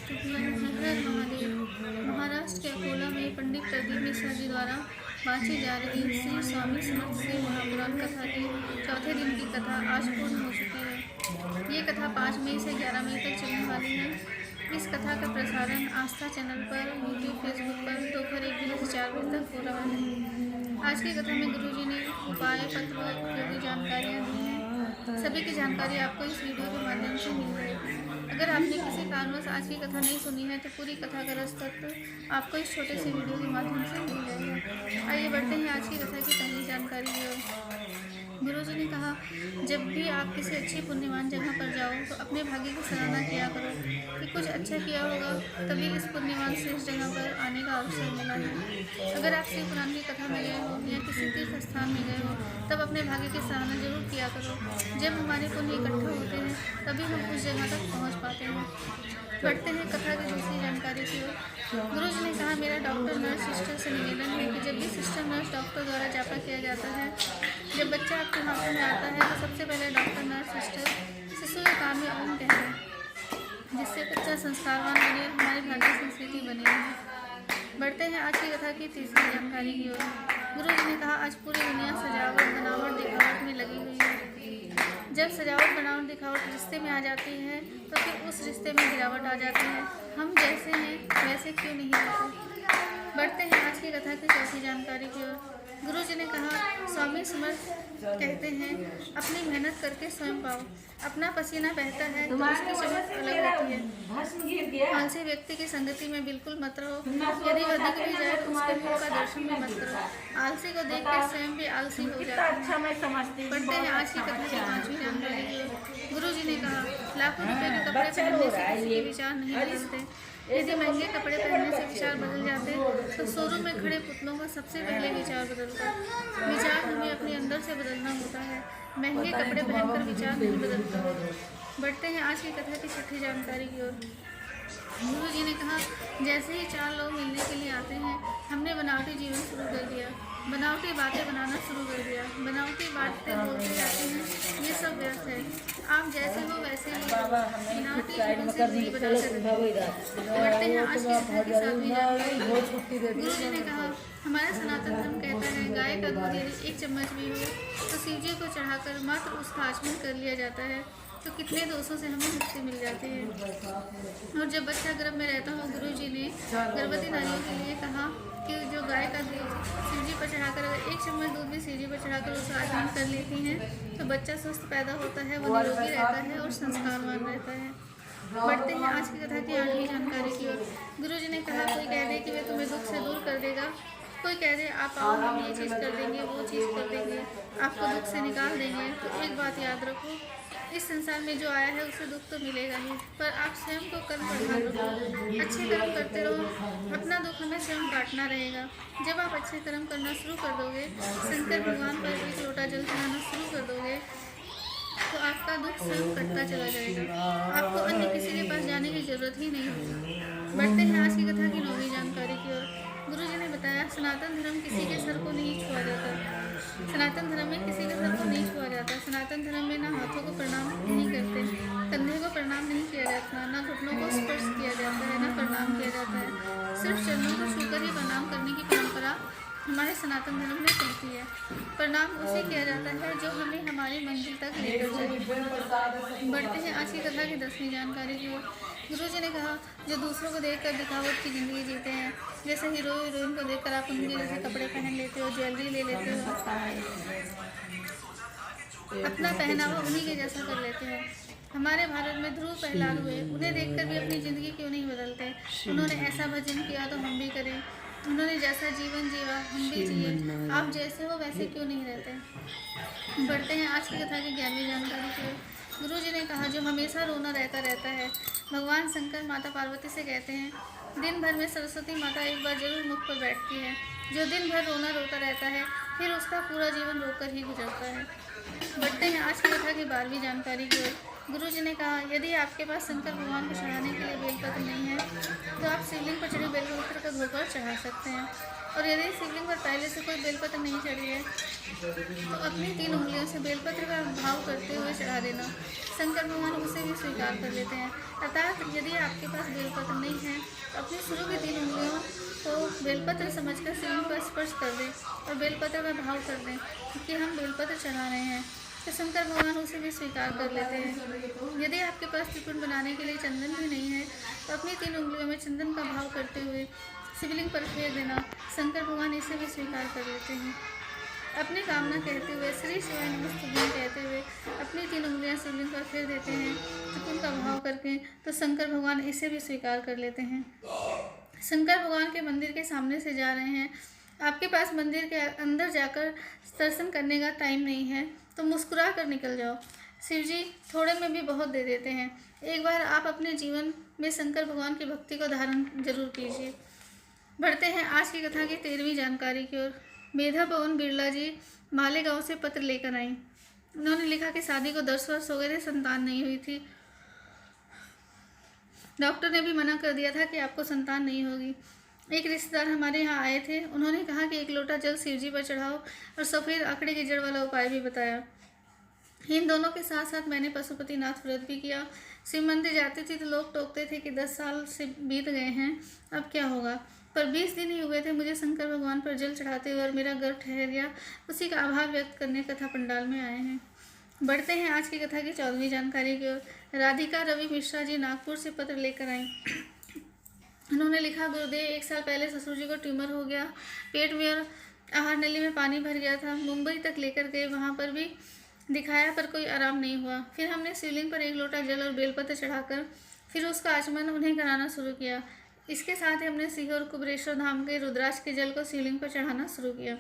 शुक्ला हर हर महादेव। महाराष्ट्र के अकोला में पंडित प्रदीप मिश्रा जी द्वारा बाँची जा रही श्री स्वामी समर्थ श्री महापुराण कथा के चौथे दिन की कथा आज पूर्ण हो चुकी है। ये कथा 5 मई से 11 मई तक चलने वाली है। इस कथा का प्रसारण आस्था चैनल पर, यूट्यूब, फेसबुक पर दोपहर 1 बजे से 4 बजे तक हो रहा है। आज की कथा में गुरुजी ने उपाय, पत्र व उपयोगी जानकारियाँ दी हैं। सभी की जानकारी आपको इस वीडियो के माध्यम से मिल जाएगी। अगर आपने किसी कारणवश आज की कथा नहीं सुनी है तो पूरी कथा का रस तत्व आपको इस छोटे से वीडियो के माध्यम से मिल जाएगा। आइए बढ़ते हैं आज की कथा की पहली जानकारी की ओर। गुरुजी ने कहा, जब भी आप किसी अच्छी पुण्यवान जगह पर जाओ तो अपने भाग्य की सराहना किया करो कि कुछ अच्छा किया होगा, तभी इस पुण्यवान श्रेष्ठ जगह पर आने का अवसर मिला है। अगर आप शिव पुराण की कथा में गए हो या किसी तीर्थ स्थान में गए हो तब अपने भाग्य की सराहना जरूर किया करो। जब हमारे पुण्य इकट्ठा होते हैं तभी हम उस जगह तक पहुँच पाते हैं। बढ़ते हैं कथा की दूसरी जानकारी की ओर। गुरुजी ने कहा, मेरा डॉक्टर नर्स सिस्टर से निवेदन है कि जब भी सिस्टर नर्स डॉक्टर द्वारा जापा किया जाता है, जब बच्चा आपके हाथों में आता है तो सबसे पहले डॉक्टर नर्स सिस्टर शिशु के कान में ओम कहते हैं, जिससे बच्चा संस्कारवान बने और हमारी भारतीय संस्कृति बनी रहे। बढ़ते हैं आज की कथा की तीसरी जानकारी की ओर। गुरुजी ने कहा, आज पूरी दुनिया सजावट, बनावट, दिखावट में लगी हुई है। जब सजावट, बनावट, दिखावट रिश्ते में आ जाती है तो फिर उस रिश्ते में गिरावट आ जाती है। हम जैसे हैं वैसे क्यों नहीं रहते। बढ़ते हैं आज की कथा की चौथी जानकारी की ओर। गुरुजी ने कहा, स्वामी समर्थ कहते हैं, अपनी मेहनत करके स्वयं पाओ। अपना पसीना बहता है तो उसकी चमक अलग होती है। आलसी व्यक्ति की संगति में बिल्कुल मत रहो। यदि वह दिख भी जाए तो उसके मुख का दर्शन भी मत करो। आलसी को देख कर स्वयं भी आलसी हो जाता है। बढ़ते हैं आज की कथा की पांचवी जानकारी की ओर। गुरुजी ने कहा, लाखों रुपए के कपड़े पहनने से किसी के विचार नहीं बदलते। यदि महंगे कपड़े पहनने से विचार बदल जाते तो शोरूम में खड़े पुतलों का सबसे पहले विचार बदलता। विचार हमें अपने अंदर से बदलना होता है, महंगे कपड़े पहनकर विचार नहीं बदलता। बढ़ते हैं आज की कथा की छठी जानकारी की ओर। गुरुजी ने कहा, जैसे ही 4 लोग मिलने के लिए आते हैं, हमने बनावटी जीवन शुरू कर दिया, बनावटी बातें बनाना शुरू कर दिया, बनावटी बातें बोलते जाते हैं। ये सब व्यर्थ है। आप जैसे हो वैसे ही बनावटी जीवन से दूरी बना सकते। बढ़ते हैं आज की कथा की 7वीं जानकारी। गुरुजी ने कहा, हमारा सनातन धर्म कहता है, गाय का दूध यदि 1 चम्मच भी हो तो शिव जी को चढ़ाकर मात्र उसका आचमन कर लिया जाता है तो कितने दोषों से हमें मुक्ति मिल जाती है। और जब बच्चा गर्भ में रहता हो, गुरुजी ने गर्भवती नारियों के लिए कहा कि जो गाय का दूध शिव जी पर चढ़ाकर, अगर 1 चम्मच दूध भी शिव जी पर चढ़ाकर उसका आचमन कर लेती हैं तो बच्चा स्वस्थ पैदा होता है, वो निरोगी रहता है और संस्कारवान रहता है। बढ़ते हैं आज की कथा की 8वीं जानकारी की ओर। गुरुजी ने कहा, कोई कह दे कि वे तुम्हें दुख से दूर कर देगा, कोई कह दे आप आओ हम ये चीज़ कर देंगे, वो चीज़ कर देंगे, आपको दुख से निकाल देंगे, तो एक बात याद रखो, इस संसार में जो आया है उसे दुख तो मिलेगा ही, पर आप स्वयं को कर्म प्रधान रखो, अच्छे कर्म करते रहो, अपना दुख हमें स्वयं काटना रहेगा। जब आप अच्छे कर्म करना शुरू कर दोगे, शंकर भगवान पर 1 लोटा जल चढ़ाना शुरू कर दोगे तो आपका दुख स्वयं कटता चला जाएगा। आपको अन्य किसी के पास जाने की जरूरत ही नहीं होगी। बढ़ते हैं आज की कथा की 9वीं जानकारी की ओर। गुरुजी ने बताया, सनातन धर्म किसी के सर को नहीं छुआ जाता। सनातन धर्म में किसी के सर को नहीं छुआ जाता। सनातन धर्म में ना हाथों को प्रणाम नहीं करते, कंधे को प्रणाम नहीं किया जाता, ना घुटनों को स्पर्श किया जाता है, ना प्रणाम किया जाता है। सिर्फ चरणों को छूकर ही प्रणाम करने की परंपरा हमारे सनातन धर्म में चलती है। प्रणाम उसे किया जाता है जो हमें हमारी मंजिल तक लेकर जाए। बढ़ते हैं आज की कथा की 10वीं जानकारी की ओर। गुरुजी ने कहा, जो दूसरों को देखकर दिखावट की ज़िंदगी जीते हैं, जैसे हीरो हीरोइन को देखकर आप उनके जैसे कपड़े पहन लेते हो, ज्वेलरी ले लेते हो, अपना पहनावा उन्हीं के जैसा कर लेते हो। हमारे भारत में ध्रुव प्रहलाद हुए, उन्हें देखकर भी अपनी ज़िंदगी क्यों नहीं बदलते। उन्होंने ऐसा भजन किया तो हम भी करें, उन्होंने जैसा जीवन जिया हम भी जिए, आप जैसे हो वैसे क्यों नहीं रहते। बढ़ते हैं आज की कथा की 11वीं जानकारी की ओर। गुरुजी ने कहा, जो हमेशा रोना रहता है, भगवान शंकर माता पार्वती से कहते हैं, दिन भर में सरस्वती माता एक बार जरूर मुख पर बैठती है। जो दिन भर रोना रोता रहता है फिर उसका पूरा जीवन रोकर ही गुजरता है। बढ़ते हैं आज की कथा की 12वीं जानकारी की ओर। गुरुजी ने कहा, यदि आपके पास शंकर भगवान को चढ़ाने के लिए बेलपत्र नहीं है तो आप शिवलिंग पर चढ़े बेलपत्र को धोकर चढ़ा सकते हैं। और यदि शिवलिंग पर पहले से कोई बेलपत्र नहीं चढ़ी है तो अपनी 3 उंगलियों से बेलपत्र का भाव करते हुए चढ़ा देना। शंकर भगवान उसे भी स्वीकार कर लेते हैं। अर्थात यदि आपके पास बेलपत्र नहीं है तो अपनी शुरू की 3 उंगलियों को बेलपत्र समझकर शिवलिंग पर स्पर्श कर दें और बेलपत्र का भाव कर दें कि हम बेलपत्र चढ़ा रहे हैं, तो शंकर भगवान उसे भी स्वीकार कर लेते हैं। यदि आपके पास त्रिपुट बनाने के लिए चंदन भी नहीं है तो अपनी 3 उंगलियों में चंदन का भाव करते हुए शिवलिंग पर फेर देना। शंकर भगवान इसे भी स्वीकार कर लेते हैं। अपनी कामना कहते हुए श्री शिवाय नमस्तुभ्यं कहते हुए अपनी 3 उंगलियां शिवलिंग पर फेर देते हैं त्रिपुट का भाव करके, तो शंकर भगवान इसे भी स्वीकार कर लेते हैं। शंकर भगवान के मंदिर के सामने से जा रहे हैं, आपके पास मंदिर के अंदर जाकर दर्शन करने का टाइम नहीं है तो मुस्कुरा कर निकल जाओ। शिव जी थोड़े में भी बहुत दे देते हैं। एक बार आप अपने जीवन में शंकर भगवान की भक्ति को धारण जरूर कीजिए। बढ़ते हैं आज की कथा की 13वीं जानकारी की ओर। मेधा पवन बिरला जी मालेगांव से पत्र लेकर आई। उन्होंने लिखा कि शादी को 10 वर्ष हो गए थे, संतान नहीं हुई थी। डॉक्टर ने भी मना कर दिया था कि आपको संतान नहीं होगी। एक रिश्तेदार हमारे यहाँ आए थे, उन्होंने कहा कि 1 लोटा जल शिव जी पर चढ़ाओ और सफ़ेद आंकड़े की जड़ वाला उपाय भी बताया। इन दोनों के साथ साथ मैंने पशुपतिनाथ व्रत भी किया। शिव मंदिर जाती थी तो लोग टोकते थे कि 10 साल से बीत गए हैं, अब क्या होगा। पर 20 दिन ही हुए थे मुझे शंकर भगवान पर जल चढ़ाते हुए और मेरा गर्भ ठहर गया। उसी का आभार व्यक्त करने कथा पंडाल में आए हैं। बढ़ते हैं आज की कथा की 14वीं जानकारी की ओर। राधिका रवि मिश्रा जी नागपुर से पत्र लेकर आई। उन्होंने लिखा, गुरुदेव 1 साल पहले ससुर जी को ट्यूमर हो गया, पेट में और आहार नली में पानी भर गया था। मुंबई तक लेकर गए, वहाँ पर भी दिखाया पर कोई आराम नहीं हुआ। फिर हमने शिवलिंग पर 1 लोटा जल और बेलपत्र चढ़ाकर फिर उसका आचमन उन्हें कराना शुरू किया। इसके साथ ही हमने सीहोर कुबरेश्वर धाम के रुद्राक्ष के जल को शिवलिंग पर चढ़ाना शुरू किया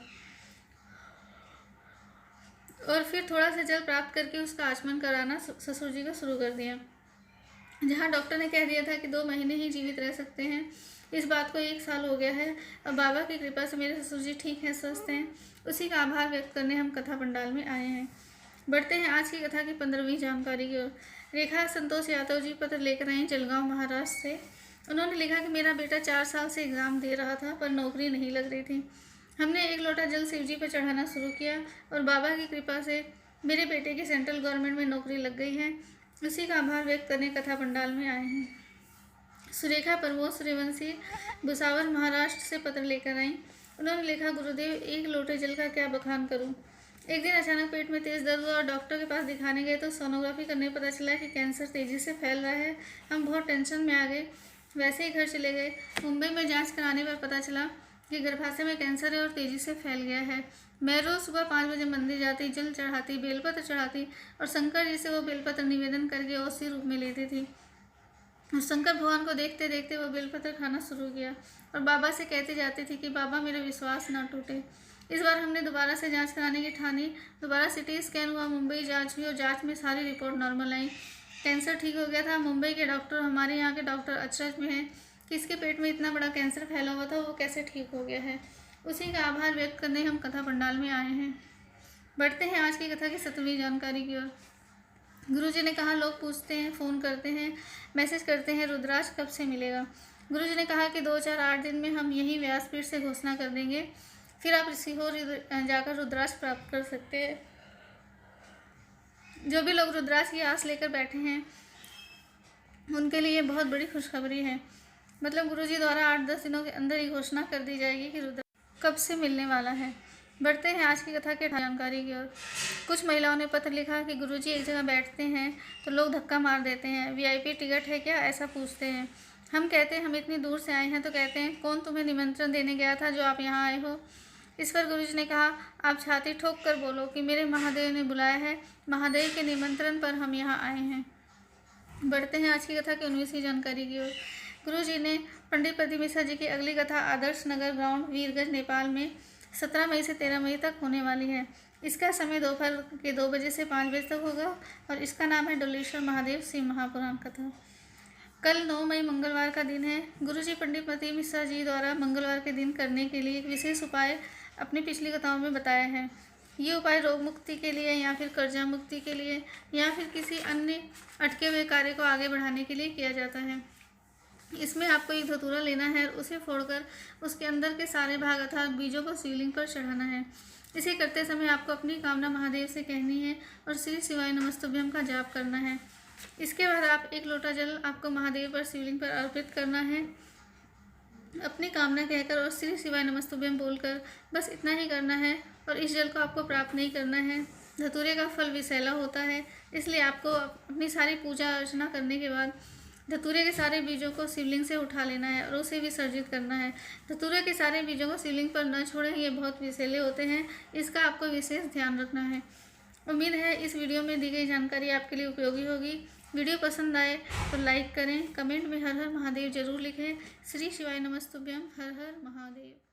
और फिर थोड़ा सा जल प्राप्त करके उसका आचमन कराना ससुर जी को शुरू कर दिया। जहाँ डॉक्टर ने कह दिया था कि 2 महीने ही जीवित रह सकते हैं, इस बात को 1 साल हो गया है। अब बाबा की कृपा से मेरे ससुर जी ठीक हैं, स्वस्थ हैं। उसी का आभार व्यक्त करने हम कथा पंडाल में आए हैं। बढ़ते हैं आज की कथा की 15वीं जानकारी की ओर। रेखा संतोष यादव जी पत्र लेकर आए जलगांव महाराष्ट्र से। उन्होंने लिखा कि मेरा बेटा 4 साल से एग्ज़ाम दे रहा था पर नौकरी नहीं लग रही थी। हमने 1 लोटा जल शिव जी पर चढ़ाना शुरू किया और बाबा की कृपा से मेरे बेटे की सेंट्रल गवर्नमेंट में नौकरी लग गई है। उसी का आभार व्यक्त करने कथा पंडाल में आए हैं। सुरेखा प्रमोद सूर्यवंशी भुसावर महाराष्ट्र से पत्र लेकर आई। उन्होंने लिखा, गुरुदेव 1 लोटे जल का क्या बखान करूं। एक दिन अचानक पेट में तेज़ दर्द हुआ और डॉक्टर के पास दिखाने गए तो सोनोग्राफी करने पता चला कि कैंसर तेज़ी से फैल रहा है। हम बहुत टेंशन में आ गए, वैसे ही घर चले गए। मुंबई में जांच कराने पर पता चला कि गर्भाशय में कैंसर है और तेज़ी से फैल गया है। मैं रोज़ सुबह 5 बजे मंदिर जाती, जल चढ़ाती, बेलपत्र चढ़ाती और शंकर जी से वो बेलपत्र निवेदन करके औषधि रूप में लेती थी। और शंकर भगवान को देखते देखते वो बेलपत्र खाना शुरू किया और बाबा से कहती जाती थी कि बाबा मेरा विश्वास ना टूटे। इस बार हमने दोबारा से जांच कराने की ठानी। दोबारा सिटी स्कैन हुआ, मुंबई जांच हुई और जांच में सारी रिपोर्ट नॉर्मल आई। कैंसर ठीक हो गया था। मुंबई के डॉक्टर हमारे यहाँ के डॉक्टर अचरज में हैं कि इसके पेट में इतना बड़ा कैंसर फैला हुआ था, वो कैसे ठीक हो गया है। उसी का आभार व्यक्त करने हम कथा पंडाल में आए हैं। बढ़ते हैं आज की कथा की 7वीं जानकारी की ओर। गुरुजी ने कहा, लोग पूछते हैं, फ़ोन करते हैं, मैसेज करते हैं, रुद्राक्ष कब से मिलेगा। गुरुजी ने कहा कि 2-4-8 दिन में हम यहीं व्यासपीठ से घोषणा कर देंगे, फिर आप सीहोर जाकर रुद्राक्ष प्राप्त कर सकते हैं। जो भी लोग रुद्राक्ष की आस लेकर बैठे हैं उनके लिए बहुत बड़ी खुशखबरी है। मतलब गुरुजी द्वारा 8-10 दिनों के अंदर ही घोषणा कर दी जाएगी कि रुद्राक्ष कब से मिलने वाला है। बढ़ते हैं आज की कथा के जानकारी की ओर। कुछ महिलाओं ने पत्र लिखा कि गुरुजी एक जगह बैठते हैं तो लोग धक्का मार देते हैं। वीआईपी टिकट है क्या, ऐसा पूछते हैं। हम कहते हैं हम इतनी दूर से आए हैं तो कहते हैं कौन तुम्हें निमंत्रण देने गया था जो आप यहाँ आए हो। इस पर गुरुजी ने कहा, आप छाती ठोक कर बोलो कि मेरे महादेव ने बुलाया है, महादेव के निमंत्रण पर हम यहाँ आए हैं। बढ़ते हैं आज की कथा की 19वीं जानकारी की ओर। गुरुजी ने पंडित प्रदीप मिश्रा जी की अगली कथा आदर्श नगर ग्राउंड वीरगंज नेपाल में 17 मई से 13 मई तक होने वाली है। इसका समय दोपहर के 2 बजे से 5 बजे तक होगा और इसका नाम है डोलेश्वर महादेव शिव महापुराण कथा। कल 9 मई मंगलवार का दिन है। गुरुजी पंडित प्रदीप मिश्रा जी द्वारा मंगलवार के दिन करने के लिए एक विशेष उपाय अपनी पिछली कथाओं में बताया है। ये उपाय रोग मुक्ति के लिए या फिर कर्जा मुक्ति के लिए या फिर किसी अन्य अटके हुए कार्य को आगे बढ़ाने के लिए किया जाता है। इसमें आपको एक धतूरा लेना है और उसे फोड़कर उसके अंदर के सारे भाग अर्थात बीजों को शिवलिंग पर चढ़ाना है। इसे करते समय आपको अपनी कामना महादेव से कहनी है और श्री शिवाय नमस्तुभ्यम का जाप करना है। इसके बाद आप 1 लोटा जल आपको महादेव पर शिवलिंग पर अर्पित करना है अपनी कामना कहकर और श्री शिवाय नमस्तुभ्यम बोलकर, बस इतना ही करना है। और इस जल को आपको प्राप्त नहीं करना है। धतूरे का फल विषैला होता है, इसलिए आपको अपनी सारी पूजा अर्चना करने के बाद धतूरे के सारे बीजों को शिवलिंग से उठा लेना है और उसे विसर्जित करना है। धतूरे के सारे बीजों को शिवलिंग पर न छोड़ें, ये बहुत विषैले होते हैं, इसका आपको विशेष ध्यान रखना है। उम्मीद है इस वीडियो में दी गई जानकारी आपके लिए उपयोगी होगी। वीडियो पसंद आए तो लाइक करें, कमेंट में हर हर महादेव जरूर लिखें। श्री शिवाय नमस्तुभ्यम। हर हर महादेव।